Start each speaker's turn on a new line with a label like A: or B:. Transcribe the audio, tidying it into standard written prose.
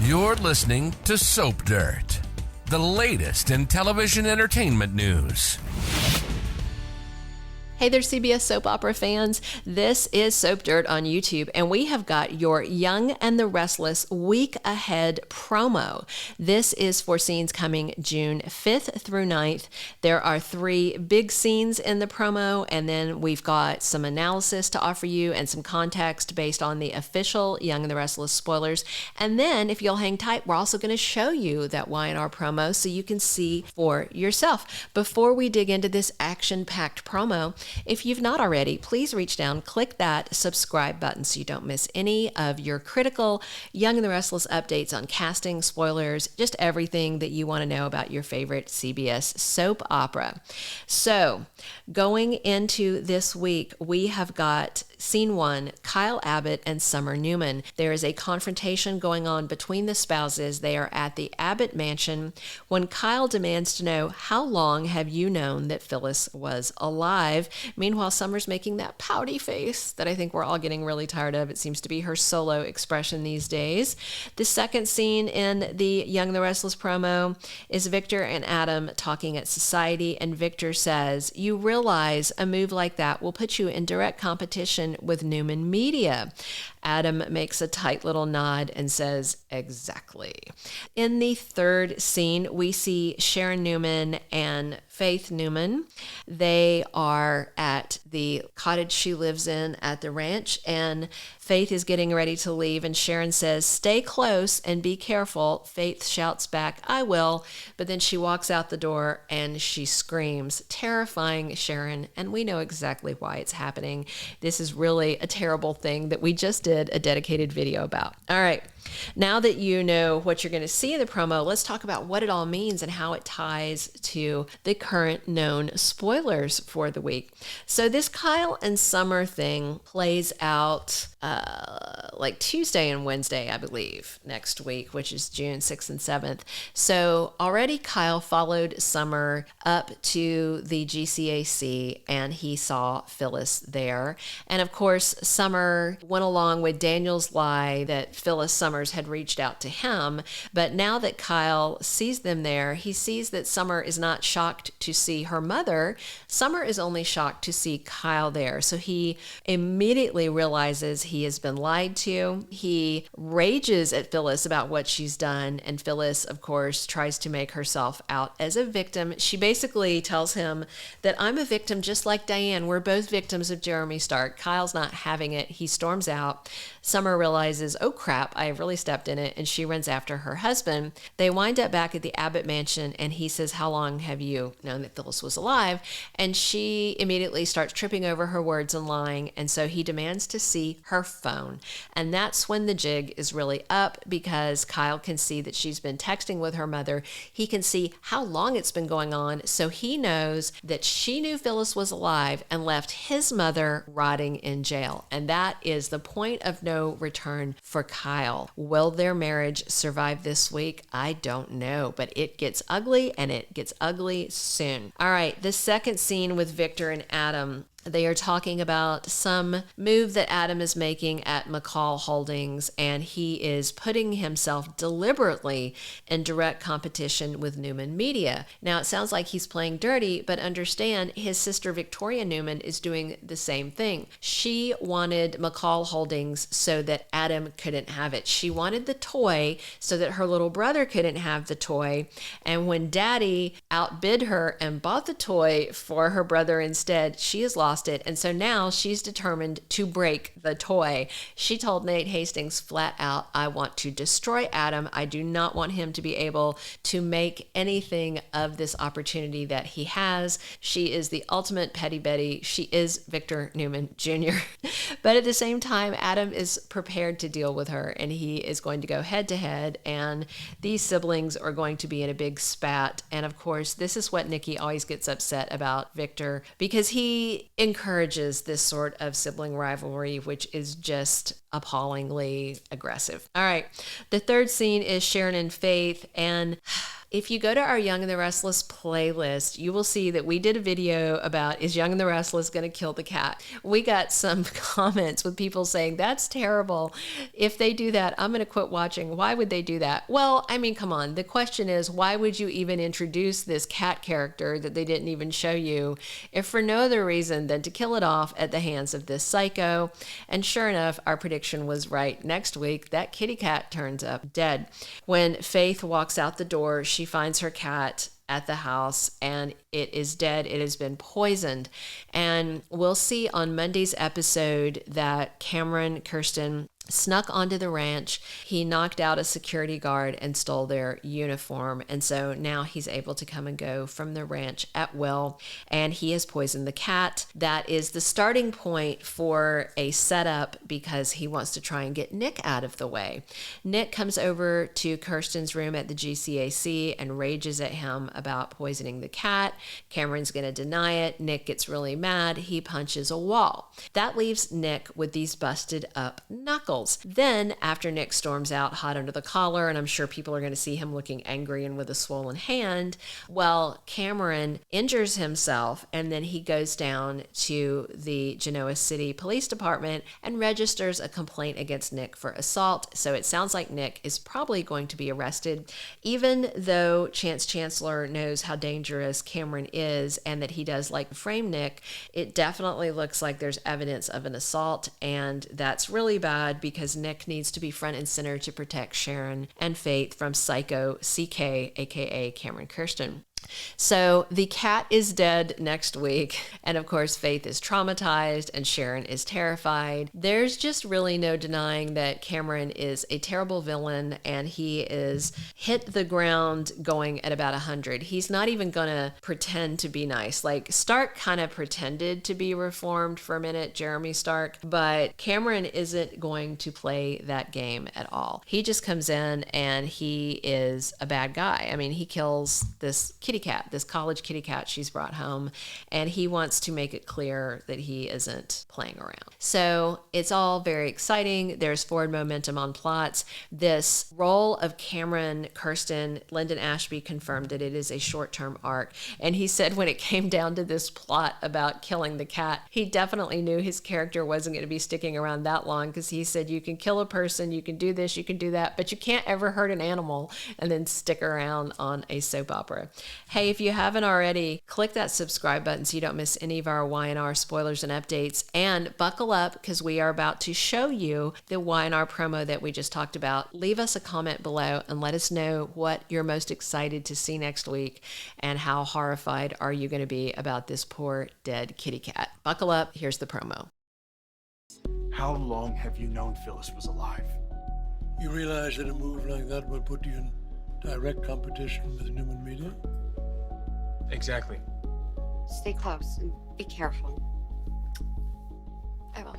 A: You're listening to Soap Dirt, the latest in television entertainment news.
B: Hey there, CBS soap opera fans. This is Soap Dirt on YouTube, and we have got your Young and the Restless week ahead promo. This is for scenes coming June 5th through 9th. There are 3 big scenes in the promo, and then we've got some analysis to offer you and some context based on the official Young and the Restless spoilers. And then, if you'll hang tight, we're also going to show you that Y&R promo so you can see for yourself. Before we dig into this action-packed promo, if you've not already, please reach down, click that subscribe button so you don't miss any of your critical Young and the Restless updates on casting, spoilers, just everything that you want to know about your favorite CBS soap opera. So, going into this week, we have got Scene 1, Kyle Abbott and Summer Newman. There is a confrontation going on between the spouses. They are at the Abbott mansion when Kyle demands to know, how long have you known that Phyllis was alive? Meanwhile, Summer's making that pouty face that I think we're all getting really tired of. It seems to be her solo expression these days. The second scene in the Young and the Restless promo is Victor and Adam talking at Society, and Victor says, you realize a move like that will put you in direct competition with Newman Media. Adam makes a tight little nod and says, exactly. In the third scene, we see Sharon Newman and Faith Newman. They are at the cottage she lives in at the ranch, and Faith is getting ready to leave, and Sharon says, stay close and be careful. Faith shouts back, I will, but then she walks out the door and she screams, terrifying Sharon, and we know exactly why it's happening. This is really a terrible thing that we just did a dedicated video about. All right. Now that you know what you're going to see in the promo, let's talk about what it all means and how it ties to the current known spoilers for the week. So this Kyle and Summer thing plays out like Tuesday and Wednesday, I believe, next week, which is June 6th and 7th. So already Kyle followed Summer up to the GCAC and he saw Phyllis there. And of course, Summer went along with Daniel's lie that Phyllis Summers had reached out to him. But now that Kyle sees them there, he sees that Summer is not shocked to see her mother. Summer is only shocked to see Kyle there. So he immediately realizes he has been lied to. He rages at Phyllis about what she's done, and Phyllis, of course, tries to make herself out as a victim. She basically tells him that I'm a victim just like Diane. We're both victims of Jeremy Stark. Kyle's not having it. He storms out. Summer realizes, oh crap, I really stepped in it, and she runs after her husband. They wind up back at the Abbott mansion, and he says, how long have you known that Phyllis was alive? And she immediately starts tripping over her words and lying, and so he demands to see her phone. And that's when the jig is really up, because Kyle can see that she's been texting with her mother. He can see how long it's been going on, so he knows that she knew Phyllis was alive and left his mother rotting in jail. And that is the point of no return for Kyle. Will their marriage survive this week? I don't know, but it gets ugly, and it gets ugly soon. All right, the second scene with Victor and Adam. They are talking about some move that Adam is making at McCall Holdings, and he is putting himself deliberately in direct competition with Newman Media. Now, it sounds like he's playing dirty, but understand his sister Victoria Newman is doing the same thing. She wanted McCall Holdings so that Adam couldn't have it. She wanted the toy so that her little brother couldn't have the toy, and when Daddy outbid her and bought the toy for her brother instead, she has lost it, and so now she's determined to break the toy. She told Nate Hastings flat out, I want to destroy Adam. I do not want him to be able to make anything of this opportunity that he has. She is the ultimate petty Betty. She is Victor Newman Jr. But at the same time, Adam is prepared to deal with her, and he is going to go head to head, and these siblings are going to be in a big spat. And of course, this is what Nikki always gets upset about Victor, because he encourages this sort of sibling rivalry, which is just appallingly aggressive. All right. The third scene is Sharon and Faith, and If you go to our Young and the Restless playlist, you will see that we did a video about, is Young and the Restless going to kill the cat? We got some comments with people saying, that's terrible. If they do that, I'm going to quit watching. Why would they do that? Well, I mean, come on. The question is, why would you even introduce this cat character that they didn't even show you, if for no other reason than to kill it off at the hands of this psycho? And sure enough, our prediction was right. Next week, that kitty cat turns up dead. When Faith walks out the door, she finds her cat at the house and it is dead. It has been poisoned. And we'll see on Monday's episode that Kirsten snuck onto the ranch. He knocked out a security guard and stole their uniform. And so now he's able to come and go from the ranch at will. And he has poisoned the cat. That is the starting point for a setup because he wants to try and get Nick out of the way. Nick comes over to Kirsten's room at the GCAC and rages at him about poisoning the cat. Cameron's going to deny it. Nick gets really mad. He punches a wall. That leaves Nick with these busted up knuckles. Then, after Nick storms out hot under the collar, and I'm sure people are going to see him looking angry and with a swollen hand, well, Cameron injures himself, and then he goes down to the Genoa City Police Department and registers a complaint against Nick for assault. So it sounds like Nick is probably going to be arrested, even though Chance Chancellor knows how dangerous Cameron is and that he does like to frame Nick. It definitely looks like there's evidence of an assault, and that's really bad because Nick needs to be front and center to protect Sharon and Faith from Psycho CK, aka Cameron Kirsten. So the cat is dead next week. And of course, Faith is traumatized and Sharon is terrified. There's just really no denying that Cameron is a terrible villain and he is hit the ground going at about 100. He's not even going to pretend to be nice. Like Stark kind of pretended to be reformed for a minute, Jeremy Stark, but Cameron isn't going to play that game at all. He just comes in and he is a bad guy. I mean, he kills this kitty cat, this college kitty cat she's brought home, and he wants to make it clear that he isn't playing around. So it's all very exciting. There's forward momentum on plots. This role of Cameron Kirsten, Lyndon Ashby confirmed that it is a short-term arc, and he said when it came down to this plot about killing the cat, he definitely knew his character wasn't going to be sticking around that long, because he said you can kill a person, you can do this, you can do that, but you can't ever hurt an animal and then stick around on a soap opera. Hey, if you haven't already, click that subscribe button so you don't miss any of our Y&R spoilers and updates. And buckle up because we are about to show you the Y&R promo that we just talked about. Leave us a comment below and let us know what you're most excited to see next week and how horrified are you going to be about this poor dead kitty cat. Buckle up. Here's the promo.
C: How long have you known Phyllis was alive?
D: You realize that a move like that will put you in direct competition with Newman Media?
E: Exactly.
F: Stay close and be careful.
B: I will.